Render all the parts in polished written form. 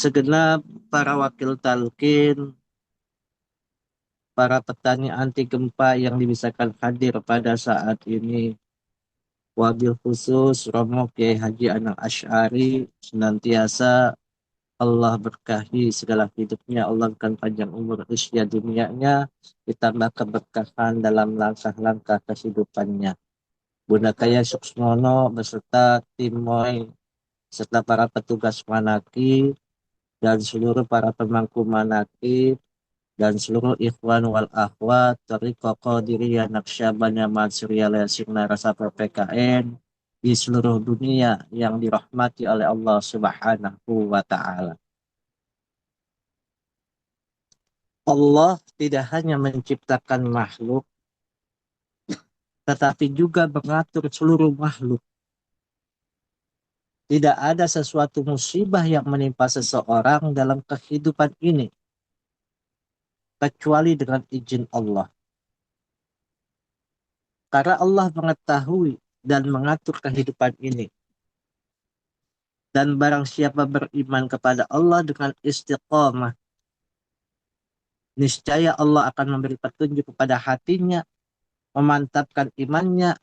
Segenap para wakil talqin, para petani anti gempa yang dibisakan hadir pada saat ini, wabil khusus Romo Kiai Haji Anang Asy'ari, senantiasa Allah berkahi segala hidupnya, Allah berikan panjang umur usia dunianya, ditambah keberkahan dalam langkah-langkah kehidupannya. Bunda Kaya Suksmono beserta tim MOI serta para petugas Manaki dan seluruh para pemangku Manaki dan seluruh ikhwan wal akhwat Thariqah Qadiriyah Naqsyabandiyah Mansuriyah Lesignah Rasa PKN di seluruh dunia yang dirahmati oleh Allah Subhanahu wa taala. Allah tidak hanya menciptakan makhluk tetapi juga mengatur seluruh makhluk. Tidak ada sesuatu musibah yang menimpa seseorang dalam kehidupan ini kecuali dengan izin Allah. Karena Allah mengetahui dan mengatur kehidupan ini. Dan barang siapa beriman kepada Allah dengan istiqamah, niscaya Allah akan memberi petunjuk kepada hatinya, memantapkan imannya,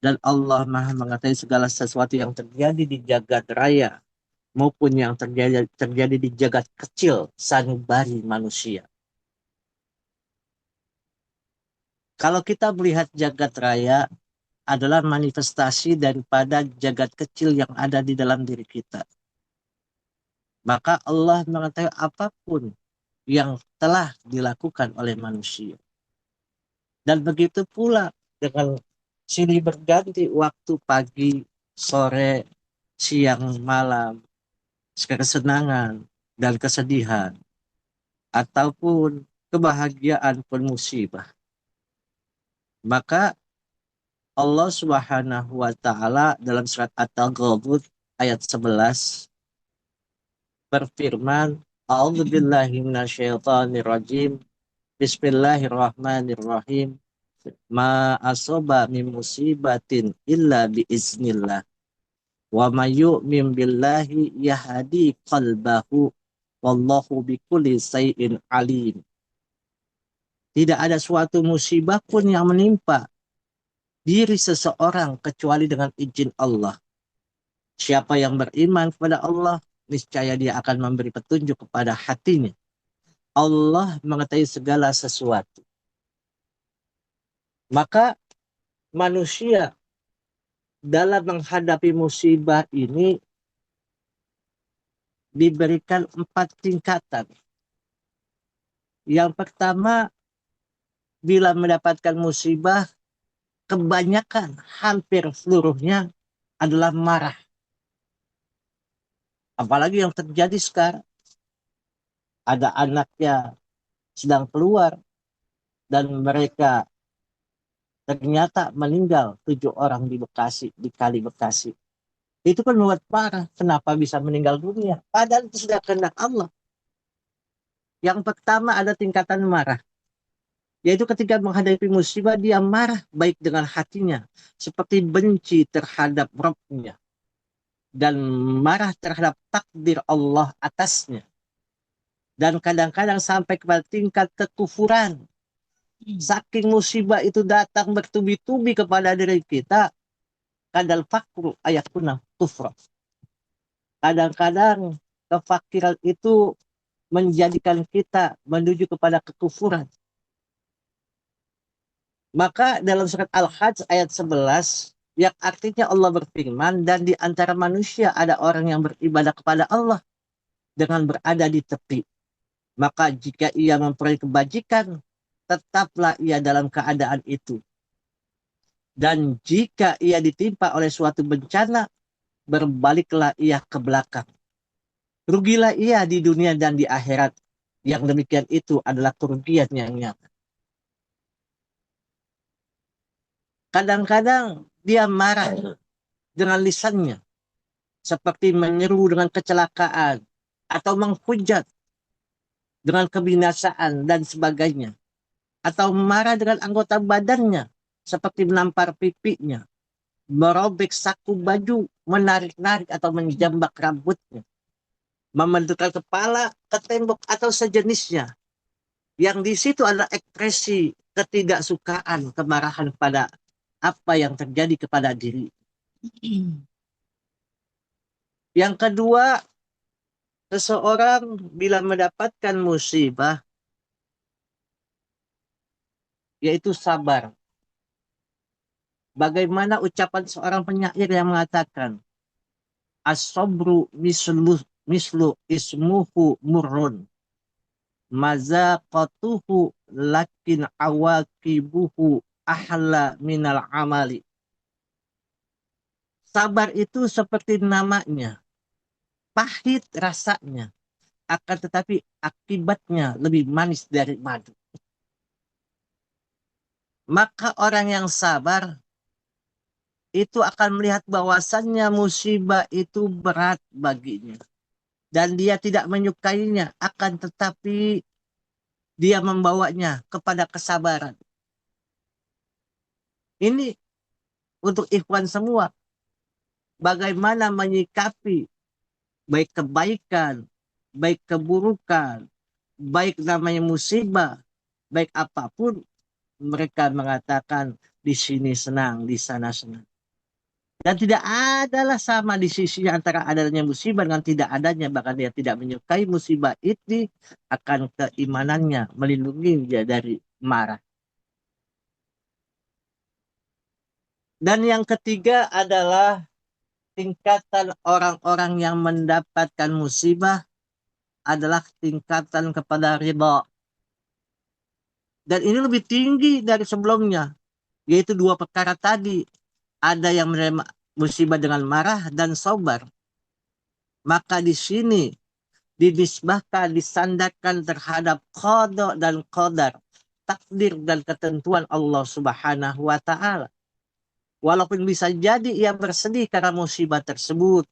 dan Allah Maha mengetahui segala sesuatu yang terjadi di jagat raya maupun yang terjadi di jagat kecil sanubari manusia. Kalau kita melihat jagat raya adalah manifestasi daripada jagat kecil yang ada di dalam diri kita. Maka Allah mengetahui apapun yang telah dilakukan oleh manusia. Dan begitu pula dengan silih berganti waktu pagi, sore, siang, malam, kesenangan dan kesedihan, ataupun kebahagiaan pun musibah. Maka Allah Subhanahu wa taala dalam surat At-Taghabun ayat 11 berfirman, A'udzubillahi minasyaitonirrajim. Bismillahirrahmanirrahim. Ma asoba min musibatin illa biiznillah. Wa may yu'min billahi yahdi qalbahu. Wallahu bikulli syai'in alim. Tidak ada suatu musibah pun yang menimpa diri seseorang kecuali dengan izin Allah. Siapa yang beriman kepada Allah, niscaya dia akan memberi petunjuk kepada hatinya. Allah mengetahui segala sesuatu. Maka manusia dalam menghadapi musibah ini diberikan 4 tingkatan. Yang pertama, bila mendapatkan musibah, kebanyakan hampir seluruhnya adalah marah. Apalagi yang terjadi sekarang. Ada anaknya sedang keluar dan mereka ternyata meninggal 7 orang di Bekasi, di Kali Bekasi. Itu kan membuat parah. Kenapa bisa meninggal dunia? Padahal itu sudah kehendak Allah. Yang pertama ada tingkatan marah. Yaitu ketika menghadapi musibah dia marah baik dengan hatinya. Seperti benci terhadap Rabbnya. Dan marah terhadap takdir Allah atasnya. Dan kadang-kadang sampai kepada tingkat kekufuran. Saking musibah itu datang bertubi-tubi kepada diri kita, kadal fakru ayatuna kufra. Kadang-kadang kefakiran itu menjadikan kita menuju kepada kekufuran. Maka dalam surat Al-Hajj ayat 11, yang artinya Allah berfirman, dan di antara manusia ada orang yang beribadah kepada Allah dengan berada di tepi. Maka jika ia memperoleh kebajikan, tetaplah ia dalam keadaan itu. Dan jika ia ditimpa oleh suatu bencana, berbaliklah ia ke belakang. Rugilah ia di dunia dan di akhirat. Yang demikian itu adalah kerugian yang nyata. Kadang-kadang dia marah dengan lisannya. Seperti menyeru dengan kecelakaan. Atau menghujat dengan kebinasaan dan sebagainya. Atau marah dengan anggota badannya. Seperti menampar pipinya. Merobek saku baju. Menarik-narik atau menjambak rambutnya. membentukkan kepala ke tembok atau sejenisnya. Yang di situ adalah ekspresi ketidaksukaan, kemarahan pada apa yang terjadi kepada diri. Yang kedua, seseorang bila mendapatkan musibah, yaitu sabar. Bagaimana ucapan seorang penyair yang mengatakan, as-sabru mislu ismuhu murrun. Mazaqatuhu lakin awakibuhu ahla minal amali. Sabar itu seperti namanya, pahit rasanya, akan tetapi akibatnya lebih manis dari madu. Maka orang yang sabar itu akan melihat bahwasannya musibah itu berat baginya. Dan dia tidak menyukainya, akan tetapi dia membawanya kepada kesabaran. Ini untuk ikhwan semua. Bagaimana menyikapi baik kebaikan, baik keburukan, baik namanya musibah, baik apapun, mereka mengatakan di sini senang, di sana senang. Dan tidak adalah sama di sisi antara adanya musibah dengan tidak adanya. Bahkan dia tidak menyukai musibah itu akan keimanannya melindungi dia dari marah. Dan yang ketiga adalah tingkatan orang-orang yang mendapatkan musibah adalah tingkatan kepada ridha. Dan ini lebih tinggi dari sebelumnya. Yaitu dua perkara tadi. Ada yang menerima musibah dengan marah dan sabar. Maka di sini dinisbahkan, disandarkan terhadap qada dan qadar. Takdir dan ketentuan Allah Subhanahu wa Ta'ala. Walaupun bisa jadi ia bersedih karena musibah tersebut.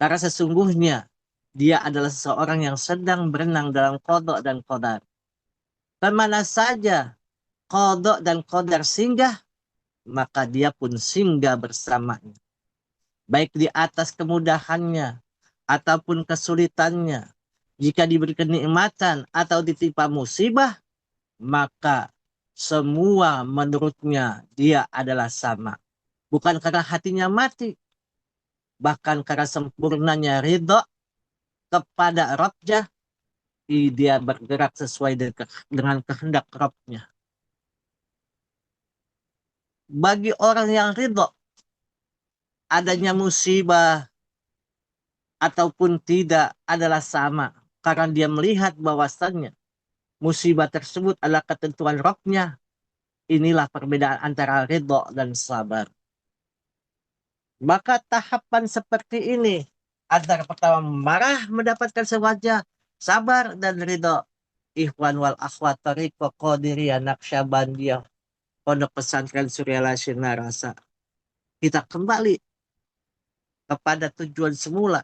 Karena sesungguhnya dia adalah seseorang yang sedang berenang dalam qada dan qadar. Kemana saja qada dan qadar singgah, maka dia pun singgah bersamanya. Baik di atas kemudahannya ataupun kesulitannya. Jika diberi kenikmatan atau ditimpa musibah, maka semua menurutnya dia adalah sama. Bukan karena hatinya mati, bahkan karena sempurnanya ridho kepada Rabbnya, dia bergerak sesuai dengan kehendak Rabbnya. Bagi orang yang ridho, adanya musibah ataupun tidak adalah sama. Karena dia melihat bahwasannya musibah tersebut adalah ketentuan Rabbnya. Inilah perbedaan antara ridho dan sabar. Maka tahapan seperti ini, antara pertama marah mendapatkan sewajar, sabar dan ridho. Ikhwan wal akhwat tariqah qadiriyah naqsyabandiyah pondok pesantren Surya Lasyina Rasa. Kita kembali kepada tujuan semula.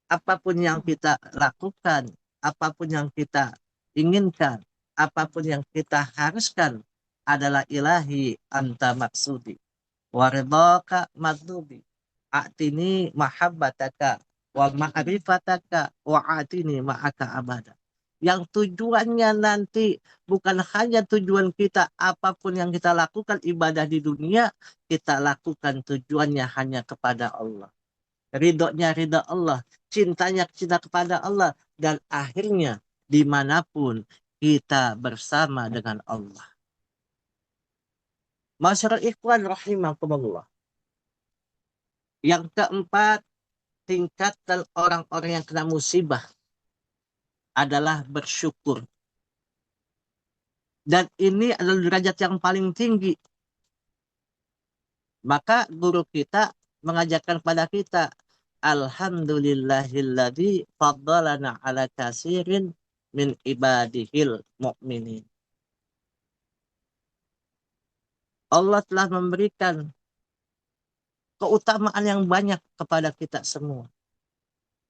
Apapun yang kita lakukan, apapun yang kita inginkan, apapun yang kita haruskan adalah ilahi anta maksudi. Waridhaka madlubi. A'tini mahabbataka wa ma'rifataka wa atini ma'aka abada. Yang tujuannya nanti bukan hanya tujuan kita, apapun yang kita lakukan ibadah di dunia, kita lakukan tujuannya hanya kepada Allah. Ridhonya ridha Allah, cintanya cinta kepada Allah, dan akhirnya dimanapun kita bersama dengan Allah. Masyarakat ikhwan rahimahkumullah. Yang keempat, tingkatan orang-orang yang kena musibah adalah bersyukur. Dan ini adalah derajat yang paling tinggi. Maka guru kita mengajarkan pada kita, alhamdulillahilladzi faddalana ala kasirin min ibadihil mu'minin. Allah telah memberikan keutamaan yang banyak kepada kita semua.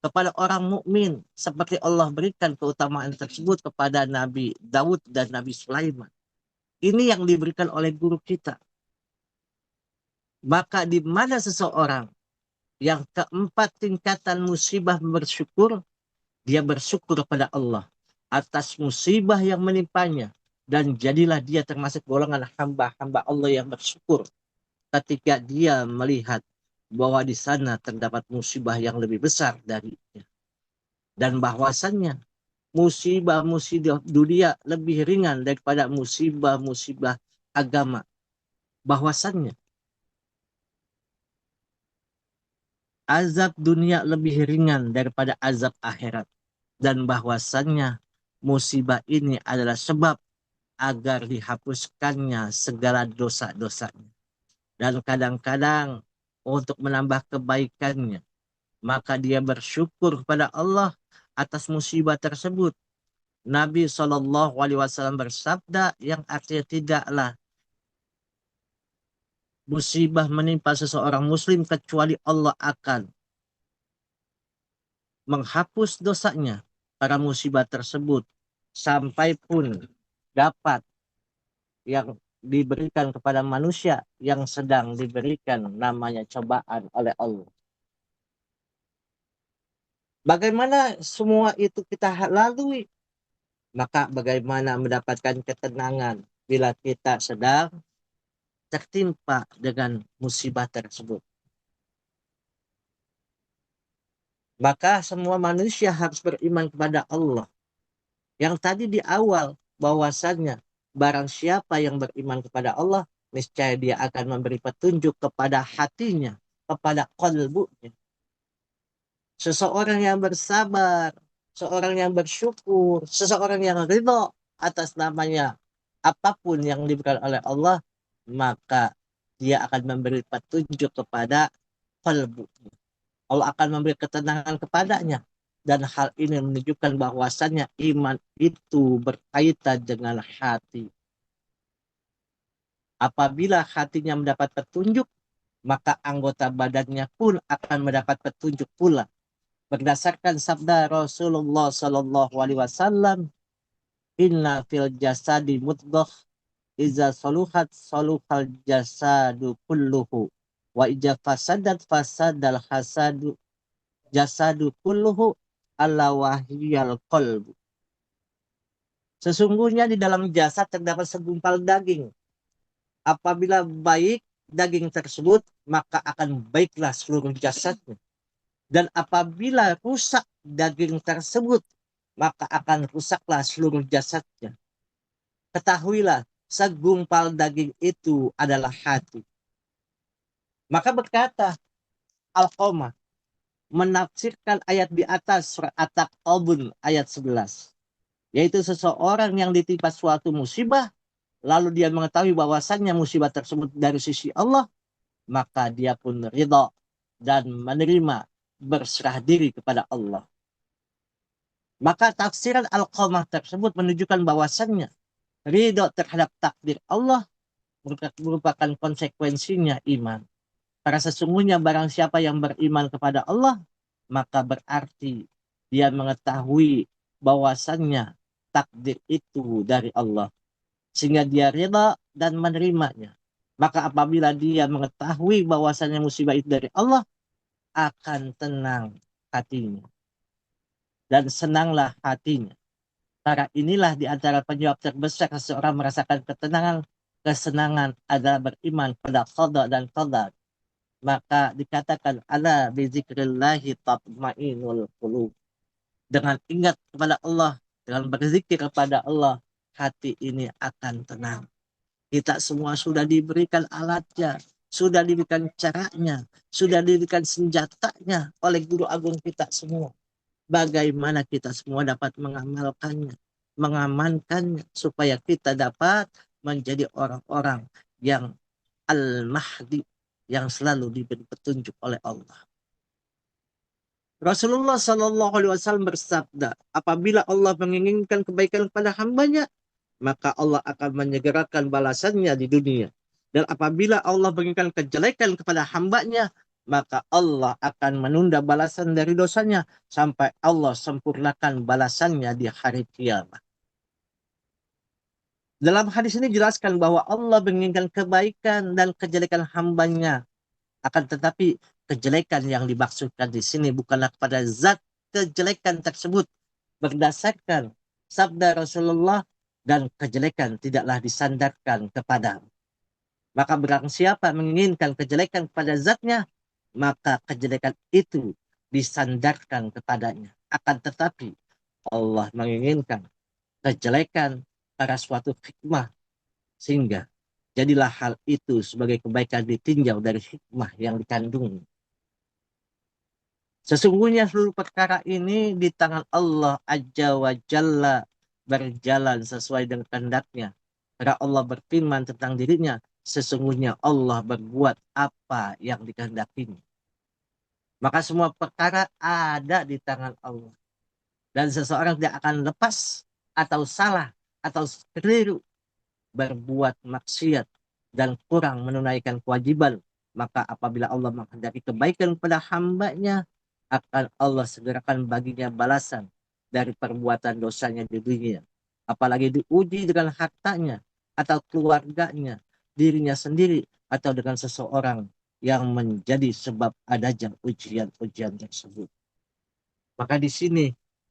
Kepada orang mukmin, seperti Allah berikan keutamaan tersebut kepada Nabi Daud dan Nabi Sulaiman. Ini yang diberikan oleh guru kita. Maka di mana seseorang Yang keempat tingkatan musibah bersyukur, dia bersyukur kepada Allah atas musibah yang menimpanya. Dan jadilah dia termasuk golongan hamba-hamba Allah yang bersyukur ketika dia melihat bahwa di sana terdapat musibah yang lebih besar darinya. Dan bahwasannya musibah-musibah dunia lebih ringan daripada musibah-musibah agama. Bahwasannya azab dunia lebih ringan daripada azab akhirat. Dan bahwasannya musibah ini adalah sebab agar dihapuskannya segala dosa-dosanya. Dan kadang-kadang untuk menambah kebaikannya, maka dia bersyukur kepada Allah atas musibah tersebut. Nabi SAW bersabda yang artinya tidaklah musibah menimpa seseorang muslim kecuali Allah akan menghapus dosanya para musibah tersebut sampai pun dapat yang diberikan kepada manusia yang sedang diberikan namanya cobaan oleh Allah. Bagaimana semua itu kita lalui? Maka bagaimana mendapatkan ketenangan bila kita sedang tertimpa dengan musibah tersebut? Maka semua manusia harus beriman kepada Allah. Yang tadi di awal bahwasannya barang siapa yang beriman kepada Allah, niscaya dia akan memberi petunjuk kepada hatinya, kepada qalbunya. Seseorang yang bersabar, seorang yang bersyukur, seseorang yang ridho atas namanya apapun yang diberikan oleh Allah, maka dia akan memberi petunjuk kepada qalbunya. Allah akan memberi ketenangan kepadanya. Dan hal ini menunjukkan bahwasannya iman itu berkaitan dengan hati. Apabila hatinya mendapat petunjuk, maka anggota badannya pun akan mendapat petunjuk pula. Berdasarkan sabda Rasulullah Sallallahu Alaihi Wasallam, Inna fil jasadi mudghah, iza saluhat saluhal jasadu kulluhu, wa ija fasadat fasadal jasadu kulluhu, ala wahiyal qalbu. Sesungguhnya di dalam jasad terdapat segumpal daging. Apabila baik daging tersebut, maka akan baiklah seluruh jasadnya. Dan apabila rusak daging tersebut, maka akan rusaklah seluruh jasadnya. Ketahuilah, segumpal daging itu adalah hati. Maka berkata Al-Qamah menafsirkan ayat di atas surat At-Taqabun ayat 11. Yaitu seseorang yang ditimpa suatu musibah, lalu dia mengetahui bahwasannya musibah tersebut dari sisi Allah, maka dia pun ridha dan menerima, berserah diri kepada Allah. Maka tafsiran Al-Qamah tersebut menunjukkan bahwasannya ridha terhadap takdir Allah merupakan konsekuensinya iman. Karena sesungguhnya barang siapa yang beriman kepada Allah, maka berarti dia mengetahui bahwasannya takdir itu dari Allah. Sehingga dia rela dan menerimanya. Maka apabila dia mengetahui bahwasannya musibah itu dari Allah, akan tenang hatinya. Dan senanglah hatinya. Karena inilah di antara penyebab terbesar seseorang merasakan ketenangan, kesenangan adalah beriman pada qada dan qadar. Maka dikatakan ala bizikrillahi tatmainul qulub. Dengan ingat kepada Allah, dengan berzikir kepada Allah, hati ini akan tenang. Kita semua sudah diberikan alatnya, sudah diberikan caranya, sudah diberikan senjatanya oleh guru agung kita semua. Bagaimana kita semua dapat mengamalkannya, mengamankannya, supaya kita dapat menjadi orang-orang yang al-mahdi, yang selalu diberi petunjuk oleh Allah. Rasulullah Shallallahu Alaihi Wasallam bersabda, apabila Allah menginginkan kebaikan kepada hambanya, maka Allah akan menyegerakan balasannya di dunia. Dan apabila Allah menginginkan kejelekan kepada hambanya, maka Allah akan menunda balasan dari dosanya sampai Allah sempurnakan balasannya di hari kiamat. Dalam hadis ini dijelaskan bahwa Allah menginginkan kebaikan dan kejelekan hambanya Akan tetapi kejelekan yang dimaksudkan di sini bukanlah kepada zat kejelekan tersebut berdasarkan sabda Rasulullah, dan kejelekan tidaklah disandarkan kepada. Maka barang siapa menginginkan kejelekan kepada zatnya, maka kejelekan itu disandarkan kepadanya. Akan tetapi Allah menginginkan kejelekan pada suatu hikmah, sehingga jadilah hal itu sebagai kebaikan ditinjau dari hikmah yang dikandung. Sesungguhnya seluruh perkara ini di tangan Allah Azza wa Jalla berjalan sesuai dengan kehendaknya. Karena Allah berfirman tentang dirinya, sesungguhnya Allah berbuat apa yang dikehendakinya. Maka semua perkara ada di tangan Allah. Dan seseorang tidak akan lepas atau salah atau keliru berbuat maksiat dan kurang menunaikan kewajiban. Maka apabila Allah menghendaki kebaikan kepada hambanya, akan Allah segerakan baginya balasan dari perbuatan dosanya di dunia. Apalagi diuji dengan hartanya atau keluarganya, dirinya sendiri, atau dengan seseorang yang menjadi sebab adanya ujian-ujian tersebut. Maka di sini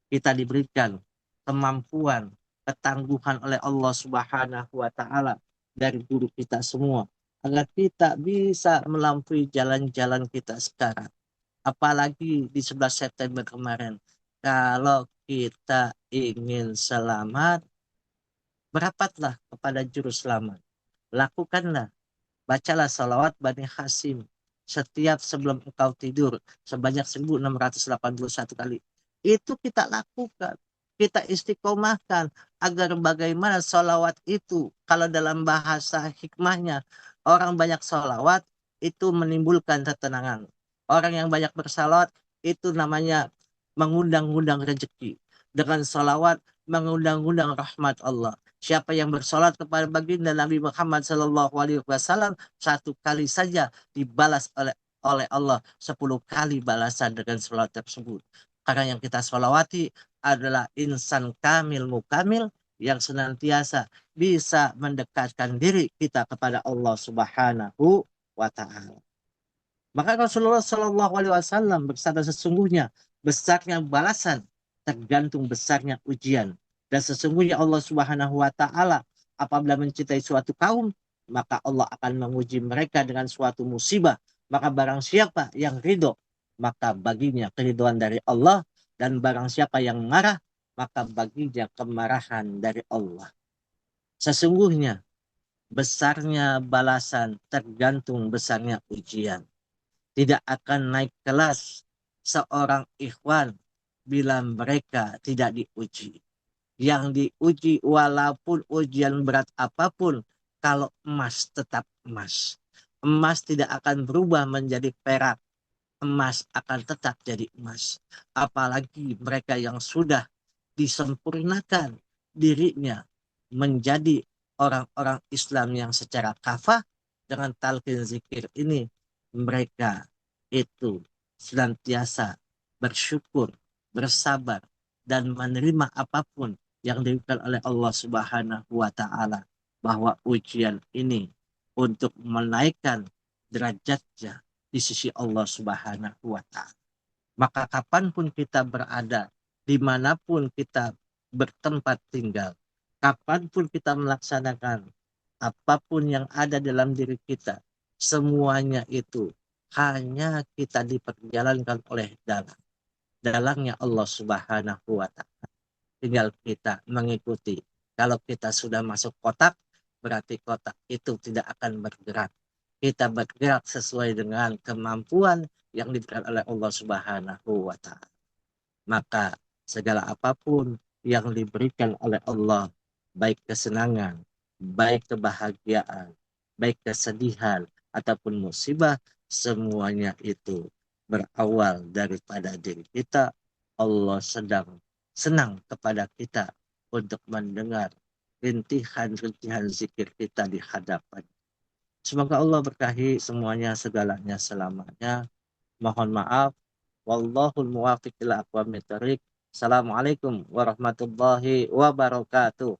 kita diberikan kemampuan, ketangguhan oleh Allah Subhanahu wa taala dari guru kita semua, agar kita bisa melampaui jalan-jalan kita sekarang. Apalagi di 11 September kemarin. Kalau kita ingin selamat, berapatlah kepada juru selamat. Lakukanlah, bacalah salawat Bani Hasim setiap sebelum engkau tidur sebanyak 1681 kali. Itu kita lakukan. Kita istiqomahkan agar bagaimana salawat itu, kalau dalam bahasa hikmahnya, orang banyak salawat itu menimbulkan ketenangan. Orang yang banyak bersalawat itu namanya mengundang-undang rezeki. Dengan salawat mengundang-undang rahmat Allah. Siapa yang bersolat kepada baginda Nabi Muhammad SAW satu kali saja dibalas oleh Allah 10 kali balasan dengan salat tersebut. Karena yang kita solawati adalah insan kamil mukamil yang senantiasa bisa mendekatkan diri kita kepada Allah Subhanahu wa Ta'ala. Maka Rasulullah SAW bersabda, sesungguhnya besarnya balasan tergantung besarnya ujian. Dan sesungguhnya Allah Subhanahu wa Ta'ala apabila mencintai suatu kaum, maka Allah akan menguji mereka dengan suatu musibah. Maka barang siapa yang ridho, maka baginya keridhaan dari Allah. Dan barang siapa yang marah, maka baginya kemarahan dari Allah. Sesungguhnya besarnya balasan tergantung besarnya ujian. Tidak akan naik kelas seorang ikhwan bila mereka tidak diuji. Yang diuji walaupun ujian berat apapun, kalau emas tetap emas. Emas tidak akan berubah menjadi perak. Emas akan tetap jadi emas. Apalagi mereka yang sudah disempurnakan dirinya menjadi orang-orang Islam yang secara kafah, dengan talqin zikir ini mereka itu senantiasa bersyukur, bersabar, dan menerima apapun yang diberikan oleh Allah Subhanahu wa Ta'ala, bahwa ujian ini untuk menaikkan derajatnya di sisi Allah Subhanahu wa Ta'ala. Maka kapanpun kita berada, dimanapun kita bertempat tinggal, kapanpun kita melaksanakan apapun yang ada dalam diri kita, semuanya itu hanya kita diperjalankan oleh dalangnya Allah Subhanahu wa Ta'ala. Tinggal kita mengikuti. Kalau kita sudah masuk kotak, berarti kotak itu tidak akan bergerak. Kita bergerak sesuai dengan kemampuan yang diberikan oleh Allah Subhanahu wa Ta'ala. Maka segala apapun yang diberikan oleh Allah, baik kesenangan, baik kebahagiaan, baik kesedihan, ataupun musibah, semuanya itu berawal daripada diri kita. Allah sedang senang kepada kita untuk mendengar rintihan-rintihan zikir kita di hadapan. Semoga Allah berkahi semuanya, segalanya, selamanya. Mohon maaf. Wallahul muwaffiq ila aqwamit thoriq. Assalamualaikum warahmatullahi wabarakatuh.